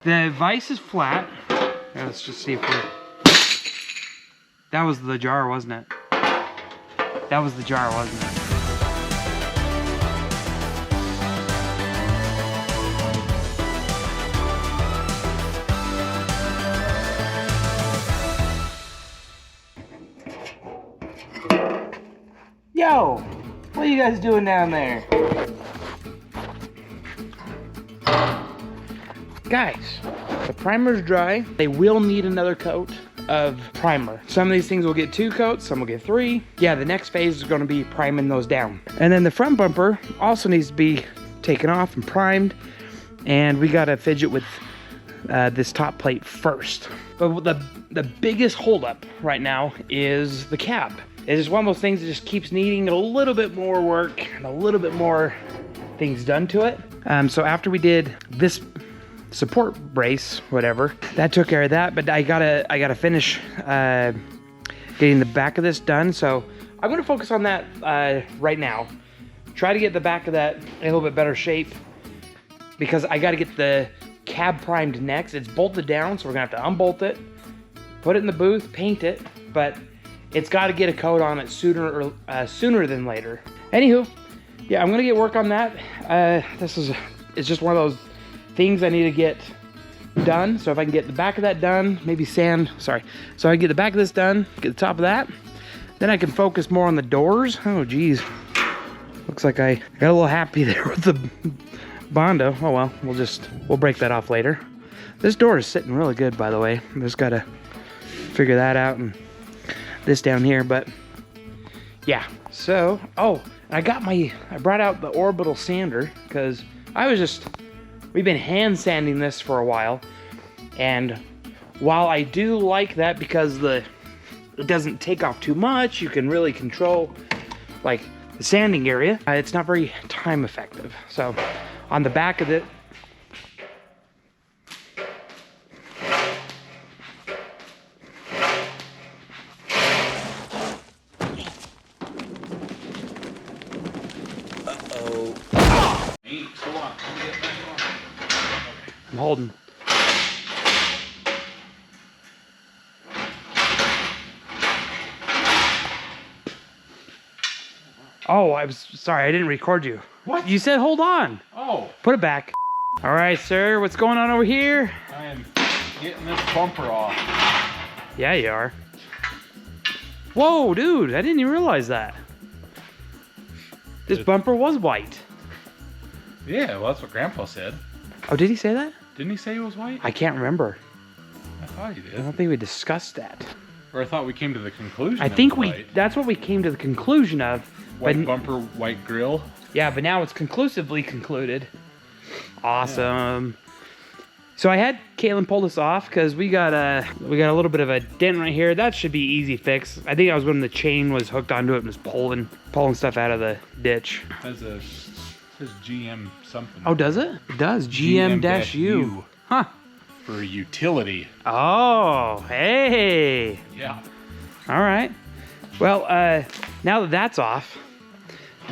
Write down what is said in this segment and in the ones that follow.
The vise is flat. Yeah, let's just see if we're... That was the jar, wasn't it? That was the jar, wasn't it? Yo! What are you guys doing down there? Guys, the primer's dry. They will need another coat of primer. Some of these things will get 2 coats, some will get 3. Yeah, the next phase is gonna be priming those down. And then the front bumper also needs to be taken off and primed. And we gotta fidget with this top plate first. But the biggest holdup right now is the cab. It's just one of those things that just keeps needing a little bit more work and a little bit more things done to it. So after we did this support brace, whatever, that took care of that, but I gotta finish getting the back of this done. So I'm gonna focus on that right now. Try to get the back of that in a little bit better shape because I gotta get the cab primed next. It's bolted down, so we're gonna have to unbolt it, put it in the booth, paint it, but it's gotta get a coat on it sooner than later. Anywho, yeah, I'm gonna get work on that. It's just one of those things I need to get done. So if I can get the back of that done, maybe sand, sorry. So I get the back of this done, get the top of that, then I can focus more on the doors. Oh geez, looks like I got a little happy there with the Bondo. Oh well, we'll break that off later. This door is sitting really good, by the way. I just gotta figure that out and this down here, but yeah. So, oh, I brought out the orbital sander because we've been hand sanding this for a while, and while I do like that because it doesn't take off too much, you can really control like the sanding area, it's not very time effective. So on the back of it, I'm holding. Oh, I was sorry, I didn't record you. What? You said hold on. Oh. Put it back. All right, sir, what's going on over here? I am getting this bumper off. Yeah, you are. Whoa, dude, I didn't even realize that. This bumper was white. Yeah, well, that's what Grandpa said. Oh, did he say that? Didn't he say it was white? I can't remember. I thought he did. I don't think we discussed that. Or I thought we came to the conclusion. I think that's what we came to the conclusion of. White bumper, white grill. Yeah, but now it's conclusively concluded. Awesome. Yeah. So I had Caitlin pull this off because we got a little bit of a dent right here. That should be easy fix. I think that was when the chain was hooked onto it and was pulling stuff out of the ditch. It says GM something. Oh, does it? It does. GM-U. Huh. For utility. Oh, hey. Yeah. All right. Well, now that that's off,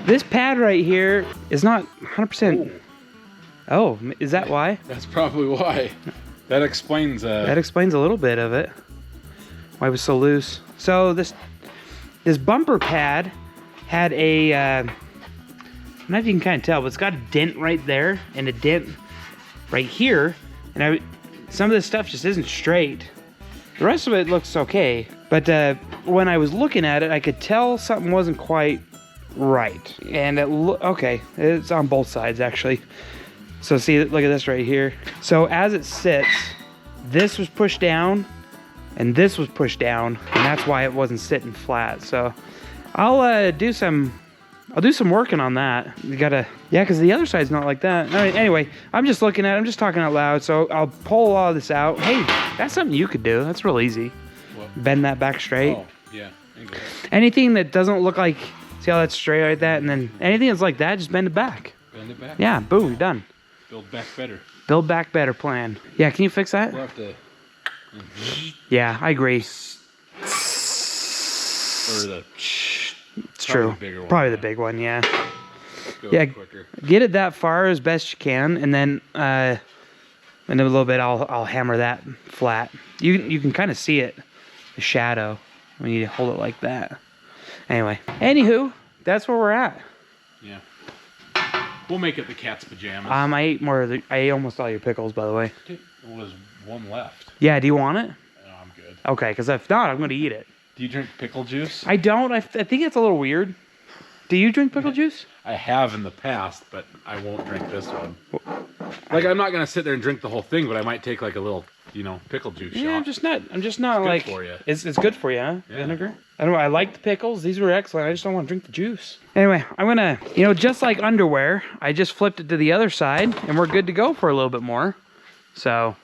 this pad right here is not 100%. Oh, is that why? That's probably why. That explains. That explains a little bit of it. Why it was so loose. So this bumper pad had a. I don't know if you can kind of tell, but it's got a dent right there and a dent right here, and some of this stuff just isn't straight. The rest of it looks okay, but when I was looking at it, I could tell something wasn't quite right. And okay, it's on both sides actually. So see, look at this right here. So as it sits, this was pushed down and this was pushed down, and that's why it wasn't sitting flat. So I'll do some working on that. You gotta, yeah, because the other side's not like that. All right, anyway, I'm just talking out loud, so I'll pull all this out. Hey, that's something you could do. That's real easy. What? Bend that back straight. Oh, yeah. Anything that doesn't look like, see how that's straight like that, and then anything that's like that, just bend it back. Bend it back? Yeah, boom, done. Build back better. Build back better plan. Yeah, can you fix that? We'll have to... Yeah, I agree. Or the... It's true. Probably the big one, yeah. Go yeah, quicker. Get it that far as best you can, and then And then a little bit, I'll hammer that flat. You can kind of see it, the shadow, when you hold it like that. Anyway, anywho, that's where we're at. Yeah. We'll make it the cat's pajamas. I ate almost all your pickles, by the way. There was one left. Yeah, do you want it? No, I'm good. Okay, because if not, I'm going to eat it. Do you drink pickle juice? I don't. I think it's a little weird. Do you drink pickle juice? I have in the past, but I won't drink this one. Like, I'm not going to sit there and drink the whole thing, but I might take like a little, pickle juice shot. Yeah, I'm just not like... Good for you. It's good for you, huh? Yeah. Vinegar? I don't know. I like the pickles. These were excellent. I just don't want to drink the juice. Anyway, I'm going to, just like underwear, I just flipped it to the other side, and we're good to go for a little bit more. So...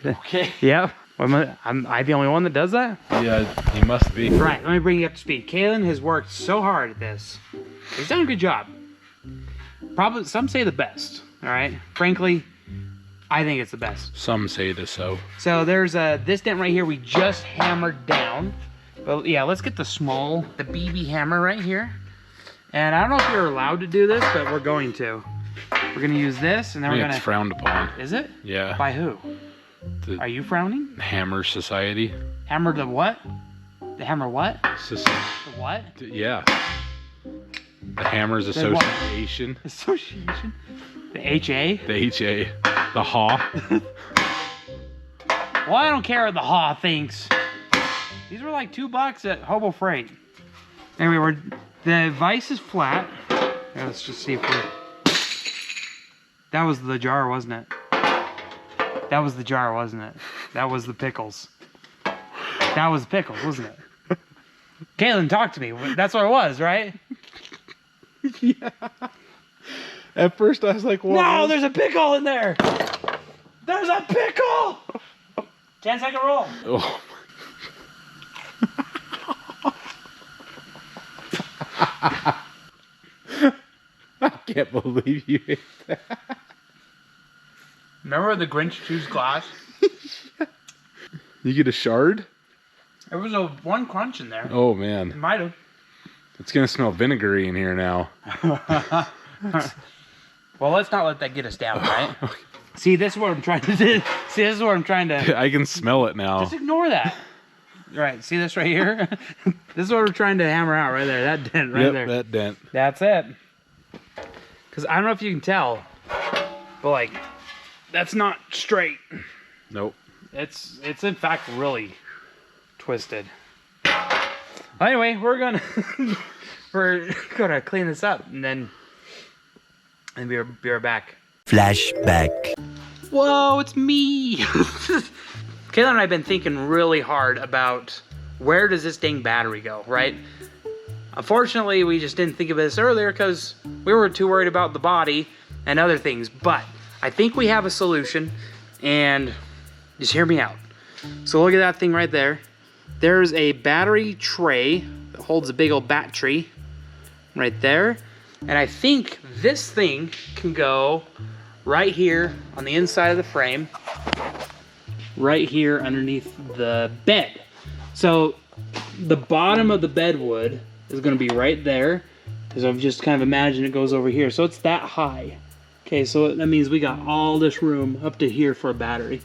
Okay. Yep. Am I the only one that does that? Yeah, you must be. Right, let me bring you up to speed. Kalen has worked so hard at this. He's done a good job. Probably, some say the best, all right? Frankly, I think it's the best. Some say this so. So there's this dent right here we just hammered down. But yeah, let's get the BB hammer right here. And I don't know if you're allowed to do this, but we're going to. We're gonna use this, and then we're gonna... It's frowned upon. Is it? Yeah. By who? Are you frowning? Hammer Society. Hammer the what? The hammer what? The what? Yeah. The Hammers Association. Association? The HA? The HA. The HAW. Well, I don't care what the HAW thinks. These were like $2 at Hobo Freight. Anyway, the vise is flat. Here, let's just see if we're... That was the jar, wasn't it? That was the jar, wasn't it? That was the pickles. That was the pickles, wasn't it? Kaylin, talk to me. That's what it was, right? Yeah. At first I was like, what? No, there's a pickle in there. There's a pickle. 10-second roll. Oh. I can't believe you ate that. Remember the Grinch chews glass? You get a shard? There was one crunch in there. Oh, It man. might have. It's going to smell vinegary in here now. Well, let's not let that get us down, right? See, this is what I'm trying to do. See, this is what I'm trying to... I can smell it now. Just ignore that. Right, see this right here? This is what we're trying to hammer out right there. That dent right there. That dent. That's it. Because I don't know if you can tell, but like, that's not straight. Nope. It's in fact really twisted. Anyway, we're gonna clean this up and then be right back. Flashback. Whoa, it's me. Kayla and I have been thinking really hard about where does this dang battery go, right? Unfortunately, we just didn't think of this earlier because we were too worried about the body and other things. But I think we have a solution, and just hear me out. So look at that thing right there. There's a battery tray that holds a big old battery right there. And I think this thing can go right here on the inside of the frame, right here underneath the bed. So the bottom of the bed wood is going to be right there, because I've just kind of imagined it goes over here. So it's that high. Okay, so that means we got all this room up to here for a battery.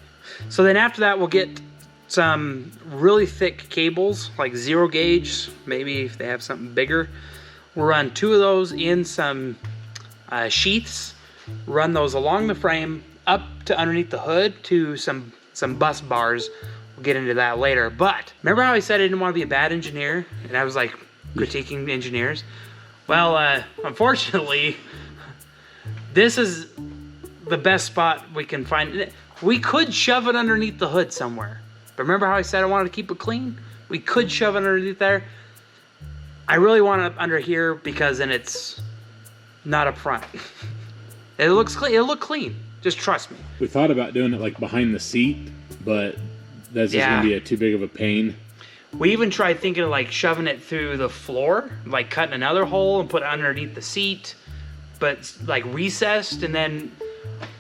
So then after that, we'll get some really thick cables, like 0 gauge, maybe if they have something bigger. We'll run 2 of those in some sheaths, run those along the frame up to underneath the hood to some bus bars. We'll get into that later. But remember how I said I didn't want to be a bad engineer, and I was like critiquing engineers? Well, unfortunately, this is the best spot we can find. We could shove it underneath the hood somewhere. But remember how I said I wanted to keep it clean? We could shove it underneath there. I really want it under here because then it's not up front. It looks clean. It'll look clean. Just trust me. We thought about doing it like behind the seat, but that's just gonna be too big of a pain. We even tried thinking of like shoving it through the floor, like cutting another hole and put it underneath the seat, but like recessed. And then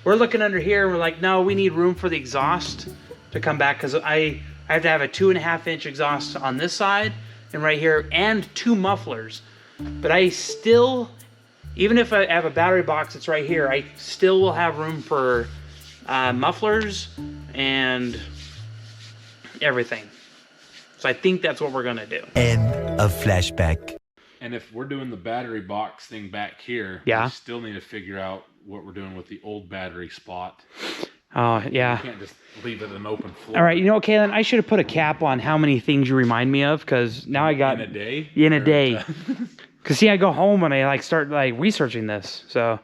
we're looking under here and we're like, no, we need room for the exhaust to come back, because I have to have a 2.5-inch exhaust on this side and right here, and 2 mufflers. But I still, even if I have a battery box that's right here, I still will have room for mufflers, and everything. So I think that's what we're gonna do. End of flashback. And if we're doing the battery box thing back here, yeah, we still need to figure out what we're doing with the old battery spot. Oh, yeah. You can't just leave it an open floor. All right, you know what, Kaylin? I should have put a cap on how many things you remind me of, because now I got... In a day? In a day. Because, see, I go home and I, like, start, like, researching this. So,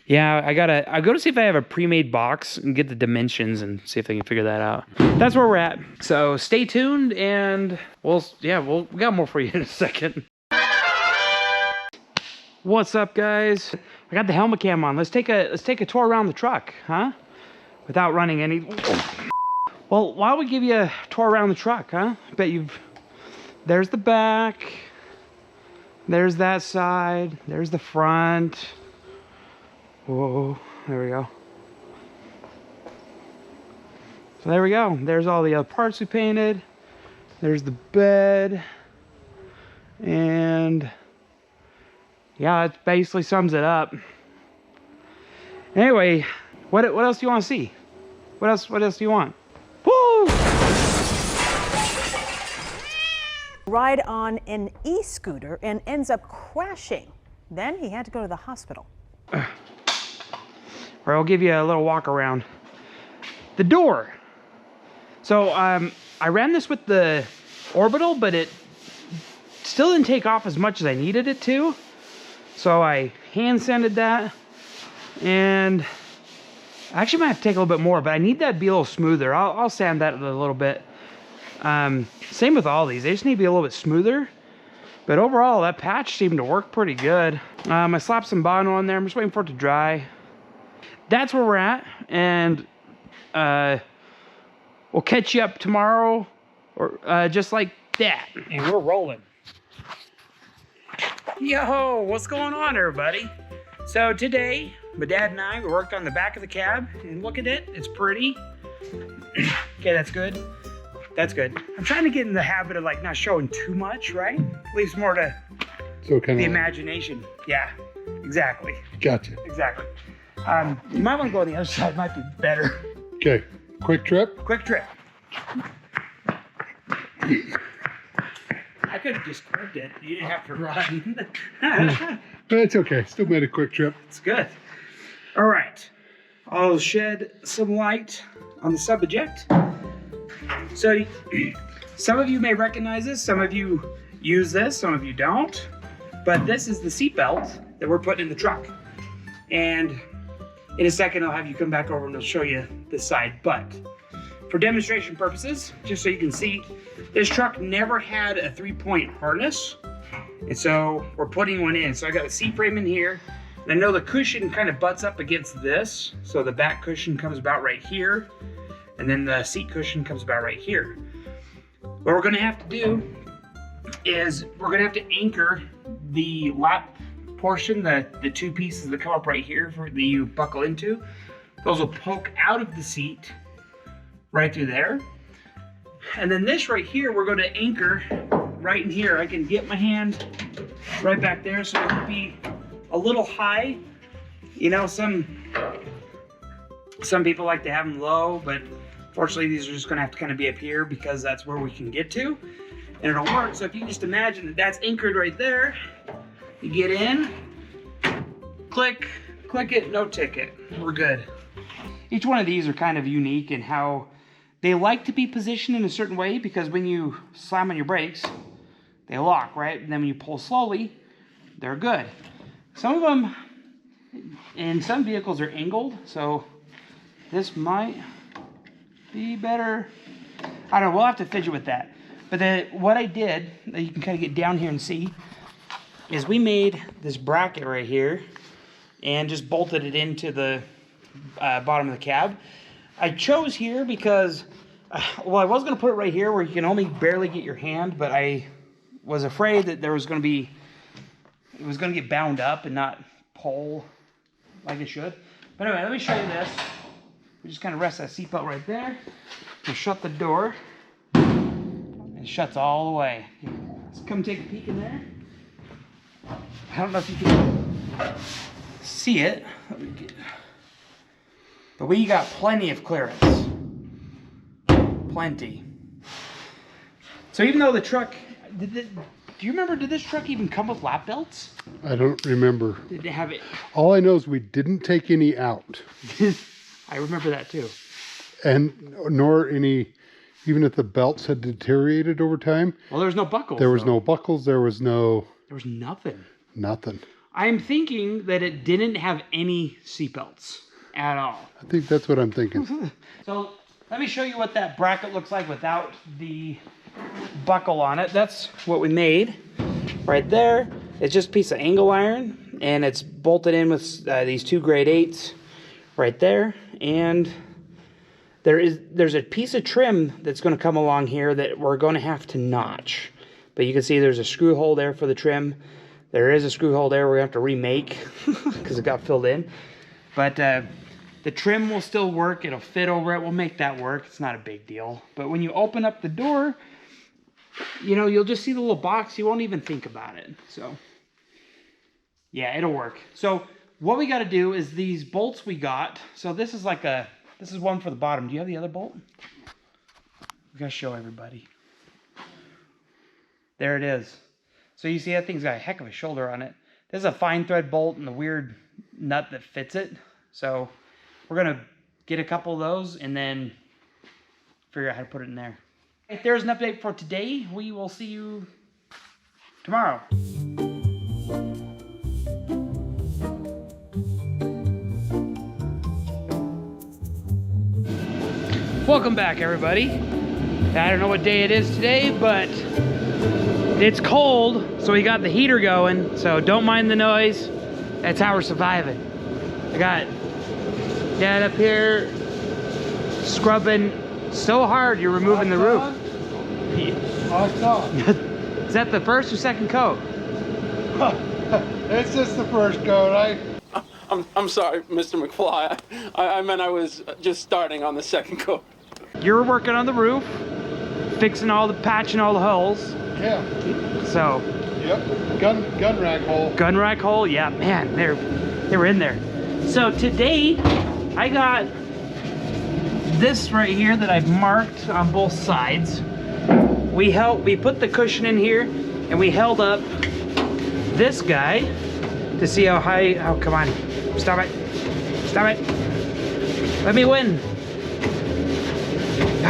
yeah, I go to see if I have a pre-made box and get the dimensions and see if I can figure that out. That's where we're at. So, stay tuned, and we got more for you in a second. What's up, guys? I got the helmet cam on. Let's take a tour around the truck, huh? Without running any... Well, why don't we give you a tour around the truck, huh? I bet you've... There's the back. There's that side. There's the front. Whoa, there we go. So there we go. There's all the other parts we painted. There's the bed. And... yeah, it basically sums it up. Anyway, what else do you want to see? What else do you want? Woo! Ride on an e-scooter and ends up crashing. Then he had to go to the hospital. Or I'll give you a little walk around. The door. So I ran this with the orbital, but it still didn't take off as much as I needed it to. So I hand sanded that, and I actually might have to take a little bit more, but I need that to be a little smoother. I'll sand that a little bit. Same with all these. They just need to be a little bit smoother. But overall, that patch seemed to work pretty good. I slapped some Bono on there. I'm just waiting for it to dry. That's where we're at, and we'll catch you up tomorrow, or just like that. And we're rolling. Yo, what's going on, everybody? So today, my dad and I, we worked on the back of the cab, and look at it, it's pretty. Okay, that's good. That's good. I'm trying to get in the habit of like not showing too much, right? Leaves more to the imagination. Yeah, exactly. Gotcha. Exactly. You might want to go on the other side, might be better. Okay, quick trip. Quick trip. I could have just clipped it. You didn't have to run. That's okay. Still made a quick trip. It's good. All right. I'll shed some light on the subject. So, some of you may recognize this. Some of you use this. Some of you don't. But this is the seatbelt that we're putting in the truck. And in a second, I'll have you come back over and I'll show you this side. But for demonstration purposes, just so you can see, this truck never had a 3-point harness, and so we're putting one in. So I got a seat frame in here, and I know the cushion kind of butts up against this, so the back cushion comes about right here, and then the seat cushion comes about right here. What we're gonna have to do is we're gonna have to anchor the lap portion, the two pieces that come up right here that you buckle into. Those will poke out of the seat right through there. And then this right here, we're going to anchor right in here. I can get my hand right back there, so it will be a little high. You know, some people like to have them low, but fortunately these are just going to have to kind of be up here because that's where we can get to, and it'll work. So if you just imagine that that's anchored right there, you get in, click it, no ticket, we're good. Each one of these are kind of unique in how they like to be positioned in a certain way, because when you slam on your brakes, they lock, right? And then when you pull slowly, they're good. Some of them, in some vehicles, are angled, so this might be better. I don't know, we'll have to fidget with that. But what I did, that you can kind of get down here and see, is we made this bracket right here and just bolted it into the bottom of the cab. I chose here because, well, I was going to put it right here where you can only barely get your hand, but I was afraid that it was going to get bound up and not pull like it should. But anyway, let me show you this. We just kind of rest that seatbelt right there and shut the door. It shuts all the way. Let's come take a peek in there. I don't know if you can see it. Let me get... But we got plenty of clearance. Plenty. So even though the truck, do you remember, did this truck even come with lap belts? I don't remember. Did they have it? All I know is we didn't take any out. I remember that too. And nor any, even if the belts had deteriorated over time. Well, there was no buckles. There was no buckles. There was no... There was nothing. Nothing. I'm thinking that it didn't have any seatbelts at all. I think that's what I'm thinking. So let me show you what that bracket looks like without the buckle on it. That's what we made right there. It's just a piece of angle iron, and it's bolted in with these 2 grade 8s right there. And there's a piece of trim that's going to come along here that we're going to have to notch. But you can see there's a screw hole there for the trim. There is a screw hole there we're going to have to remake because it got filled in. But the trim will still work. It'll fit over it. We'll make that work. It's not a big deal. But when you open up the door, you know, you'll just see the little box. You won't even think about it. So, yeah, it'll work. So what we got to do is these bolts we got. So this is like this is one for the bottom. Do you have the other bolt? We got to show everybody. There it is. So you see that thing's got a heck of a shoulder on it. This is a fine thread bolt and the weird nut that fits it. So we're going to get a couple of those and then figure out how to put it in there. If there's an update for today, we will see you tomorrow. Welcome back, everybody. I don't know what day it is today, but it's cold, so we got the heater going, so don't mind the noise. That's how we're surviving. I got Dad up here scrubbing so hard you're removing the roof. Is that the first or second coat? It's just the first coat. I'm sorry, Mr. McFly. I meant I was just starting on the second coat. You're working on the roof, fixing all the patching all the holes. Yeah. So. Yep. Gun rack hole. Gun rack hole. Yeah, man, they were in there. So today, I got this right here that I've marked on both sides. We put the cushion in here, and we held up this guy to see how high. Oh, come on! Stop it! Stop it! Let me win.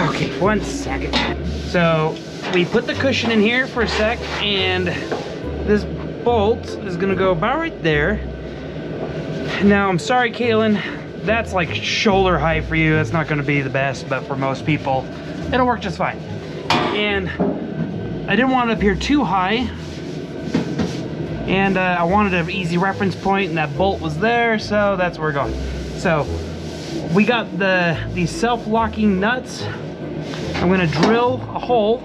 Okay, 1 second. So we put the cushion in here for a sec, and this bolt is gonna go about right there. Now, I'm sorry, Kaylin, that's like shoulder height for you. That's not gonna be the best, but for most people, it'll work just fine. And I didn't want it up here too high, and I wanted an easy reference point, and that bolt was there, so that's where we're going. So we got these self-locking nuts. I'm gonna drill a hole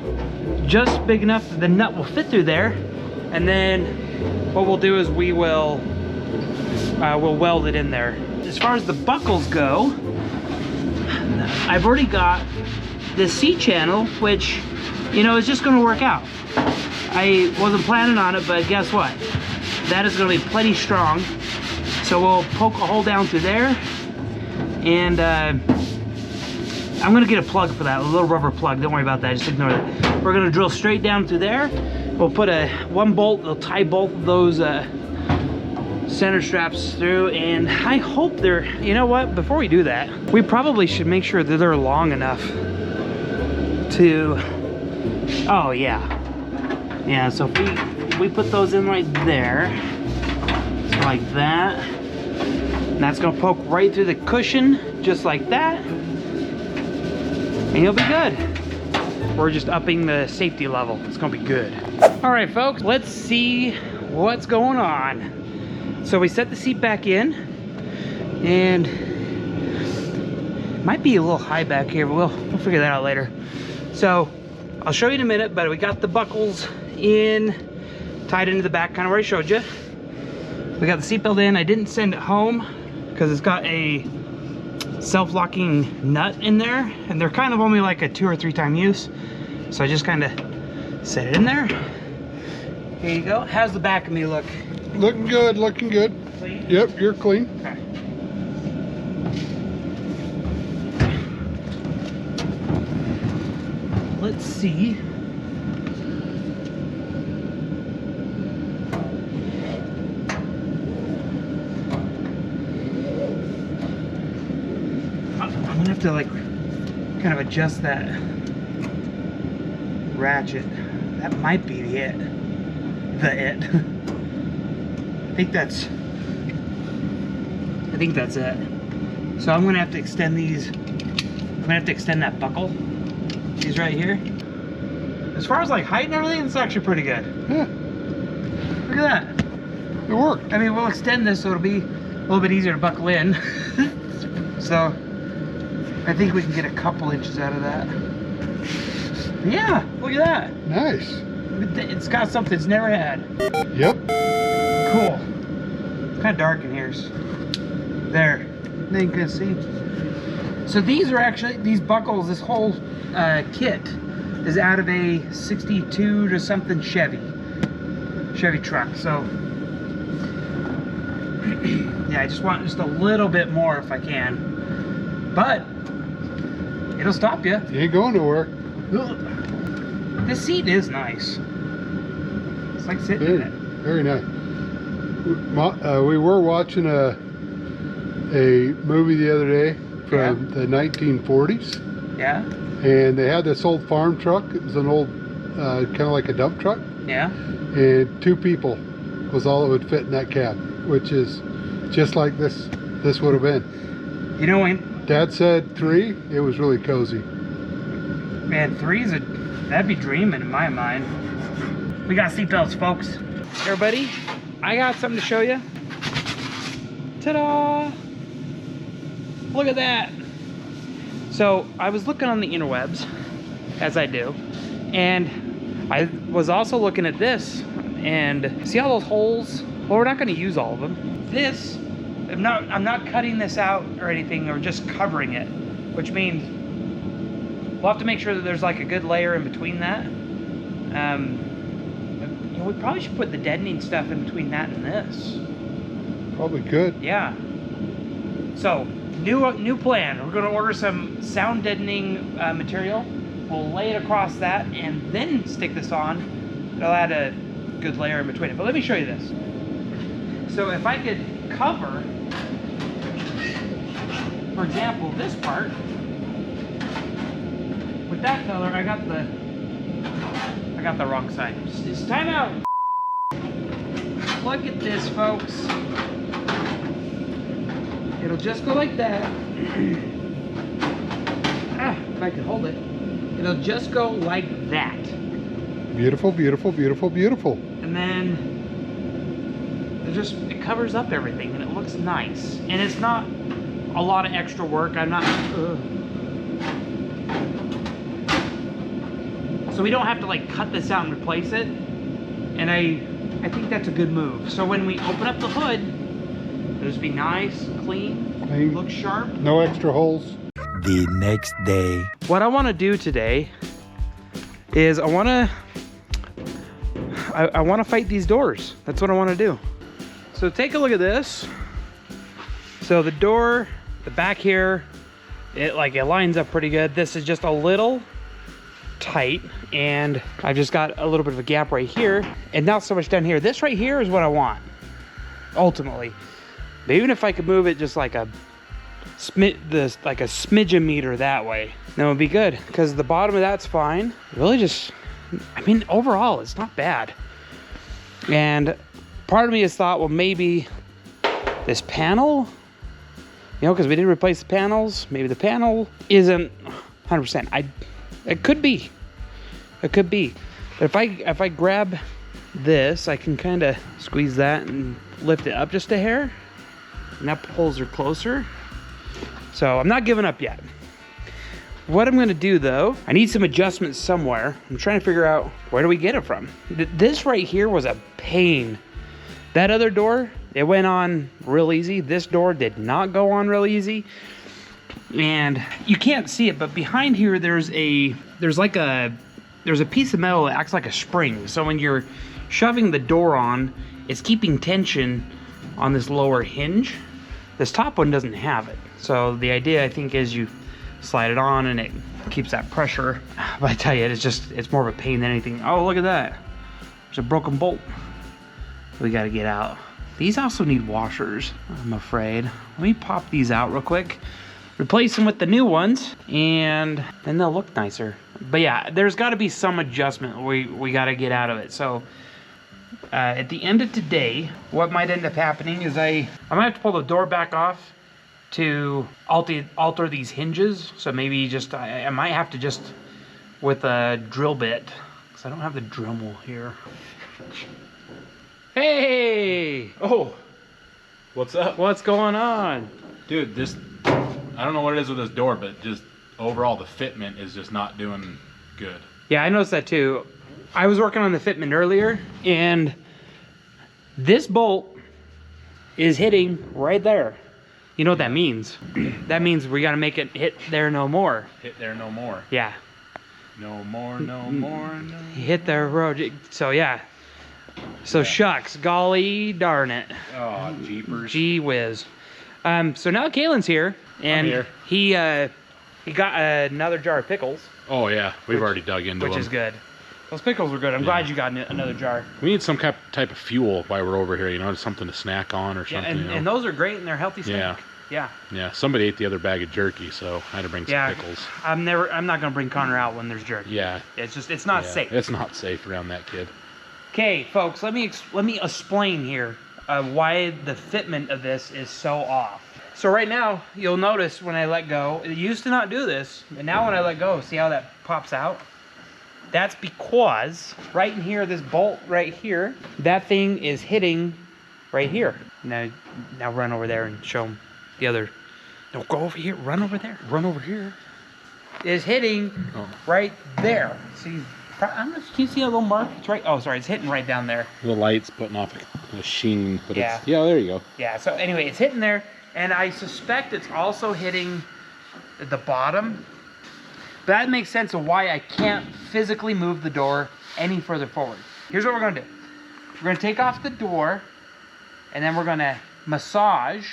just big enough that the nut will fit through there, and then what we'll do is we'll weld it in there. As far as the buckles go, I've already got the C channel, which, you know, is just gonna work out. I wasn't planning on it, but guess what? That is gonna be plenty strong. So we'll poke a hole down through there, and I'm gonna get a plug for that, a little rubber plug. Don't worry about that, just ignore that. We're gonna drill straight down through there. We'll put one bolt, we'll tie both of those center straps through, and I hope they're, you know what, before we do that, we probably should make sure that they're long enough to, oh yeah. Yeah, so if we put those in right there, so like that, and that's gonna poke right through the cushion, just like that, and you'll be good. We're just upping the safety level. It's gonna be good. All right, folks, let's see what's going on. So we set the seat back in, and it might be a little high back here, but we'll figure that out later. So I'll show you in a minute, but we got the buckles in, tied into the back, kind of where I showed you. We got the seatbelt in. I didn't send it home because it's got a self-locking nut in there, and they're kind of only like a 2 or 3 time use. So I just kind of set it in there. Here you go. How's the back of me look? Looking good, looking good. Clean? Yep, you're clean. Okay. let's see. I'm gonna have to like kind of adjust that ratchet. That might be it. I think that's it. So I'm gonna have to extend these. I'm gonna have to extend that buckle. These right here. As far as like height and everything, it's actually pretty good. Yeah, Look at that. it worked. I mean, we'll extend this so it'll be a little bit easier to buckle in. So I think we can get a couple inches out of that. Yeah, look at that. Nice. It's got something it's never had. Yep. Cool. It's kind of dark in here. There. Now you can see. So these are actually, these buckles, this whole kit is out of a 62 to something Chevy truck. So yeah, I just want just a little bit more if I can, but it'll stop you. You ain't going nowhere. This seat is nice. It's like sitting in it. Very nice. We were watching a movie the other day from the 1940s. Yeah. And they had this old farm truck. It was an old, kind of like a dump truck. Yeah. And 2 people was all that would fit in that cab, which is just like this would have been. You know when? Dad said 3. It was really cozy. Man, 3's that'd be dreaming in my mind. We got seatbelts, folks. Everybody, I got something to show you. Ta-da! Look at that. So I was looking on the interwebs, as I do, and I was also looking at this, and see all those holes? Well, we're not going to use all of them. This, I'm not cutting this out or anything, or just covering it, which means we'll have to make sure that there's like a good layer in between that. You know, we probably should put the deadening stuff in between that and this. Probably could. Yeah. So, new plan. We're going to order some sound deadening material. We'll lay it across that and then stick this on. It'll add a good layer in between it. But let me show you this. So if I could cover, for example, this part with that color, I got the wrong side. It's time out. Look at this, folks. It'll just go like that. If I could hold it, it'll just go like that. Beautiful, beautiful, beautiful, beautiful. And then it covers up everything and it looks nice. And it's not a lot of extra work. I'm not. So we don't have to like cut this out and replace it. And I think that's a good move. So when we open up the hood, it'll just be nice, clean, look sharp. No extra holes. The next day. What I want to do today is I want to fight these doors. That's what I want to do. So take a look at this. So the door, the back here, it lines up pretty good. This is just a little tight, and I've just got a little bit of a gap right here, and not so much down here. This right here is what I want, ultimately. But even if I could move it just like a smidgen meter that way, then it would be good, because the bottom of that's fine. Really just, I mean, overall, it's not bad. And part of me has thought, well, maybe this panel, you know, because we did replace the panels, maybe the panel isn't 100%. It could be. It could be. But if I grab this, I can kind of squeeze that and lift it up just a hair. And that pulls her closer. So I'm not giving up yet. What I'm going to do, though, I need some adjustments somewhere. I'm trying to figure out, where do we get it from? This right here was a pain. That other door, it went on real easy. This door did not go on real easy. And you can't see it, but behind here there's a piece of metal that acts like a spring. So when you're shoving the door on, it's keeping tension on this lower hinge. This top one doesn't have it. So the idea, I think, is you slide it on and it keeps that pressure. But I tell you, it's more of a pain than anything. Oh, look at that. There's a broken bolt. We gotta get out. These also need washers, I'm afraid. Let me pop these out real quick, replace them with the new ones, and then they'll look nicer. But yeah, there's gotta be some adjustment we gotta get out of it. So at the end of today, what might end up happening is I might have to pull the door back off to alter these hinges. So maybe just, I might have to just, with a drill bit, because I don't have the Dremel here. Hey! Oh, what's up? What's going on? Dude, I don't know what it is with this door, but just overall the fitment is just not doing good. Yeah, I noticed that too. I was working on the fitment earlier, and this bolt is hitting right there. You know what that means? That means we gotta make it hit there no more. Hit there no more. Yeah. No more, no more, no. Hit the road. So yeah. So shucks, golly darn it. Oh, jeepers. Gee whiz. So now Kalen's here, and I'm he got another jar of pickles. Oh yeah, we've already dug into them. Which is good. Those pickles were good. I'm glad you got another jar. We need some type of fuel while we're over here, you know, just something to snack on or something. And, you know? and those are great, and they're healthy snack. Yeah. Yeah. Yeah, somebody ate the other bag of jerky, so I had to bring some pickles. I'm not gonna bring Connor out when there's jerky. Yeah. It's not safe. It's not safe around that kid. Okay, folks, let me explain here why the fitment of this is so off. So right now, you'll notice when I let go, it used to not do this, but now when I let go, see how that pops out? That's because right in here, this bolt right here, that thing is hitting right here. Now run over there and show them the other. No, go over here. Run over there. Run over here. Is hitting right there. See, can you see a little mark? It's right. Oh, sorry. It's hitting right down there. The light's putting off a sheen, but yeah. Yeah, there you go. Yeah. So anyway, it's hitting there, and I suspect it's also hitting the bottom. That makes sense of why I can't physically move the door any further forward. Here's what we're gonna do. We're gonna take off the door, and then we're gonna massage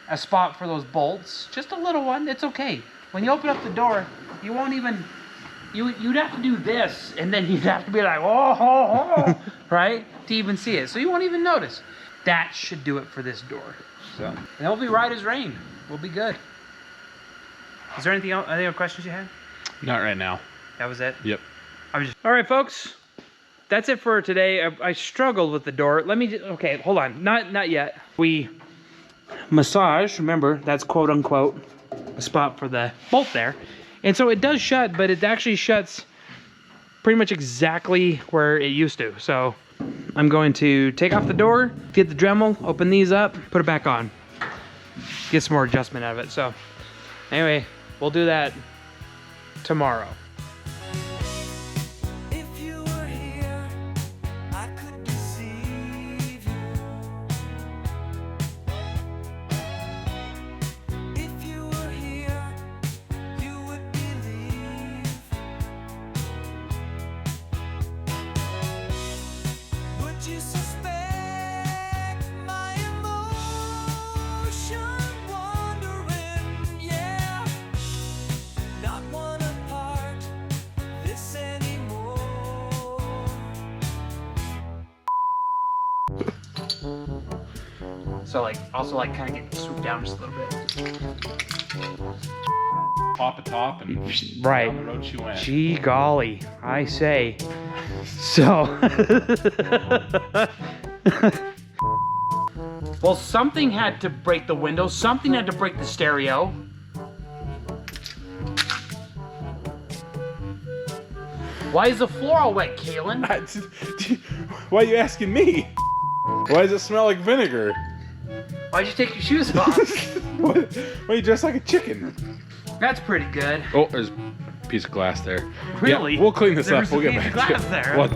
a spot for those bolts. Just a little one. It's okay. When you open up the door, you won't even. You'd have to do this, and then you'd have to be like, oh, right, to even see it. So you won't even notice. That should do it for this door. So, and it'll be right as rain. We'll be good. Is there anything else? Any other questions you had? Not right now. That was it? Yep. All right, folks. That's it for today. I struggled with the door. Let me okay, hold on. Not yet. We massage, remember, that's quote unquote a spot for the bolt there. And so it does shut, but it actually shuts pretty much exactly where it used to. So I'm going to take off the door, get the Dremel, open these up, put it back on. Get some more adjustment out of it. So anyway, we'll do that tomorrow. So like, also like kind of get swooped down just a little bit. Pop a top and right. Down the road she went. Gee golly, I say. So. Well, something had to break the window. Something had to break the stereo. Why is the floor all wet, Kalen? Why are you asking me? Why does it smell like vinegar? Why'd you take your shoes off? Why are you dressed like a chicken? That's pretty good. Oh, there's a piece of glass there. Really? Yeah, we'll clean this There's up. We'll a get piece back of to glass it. there. What?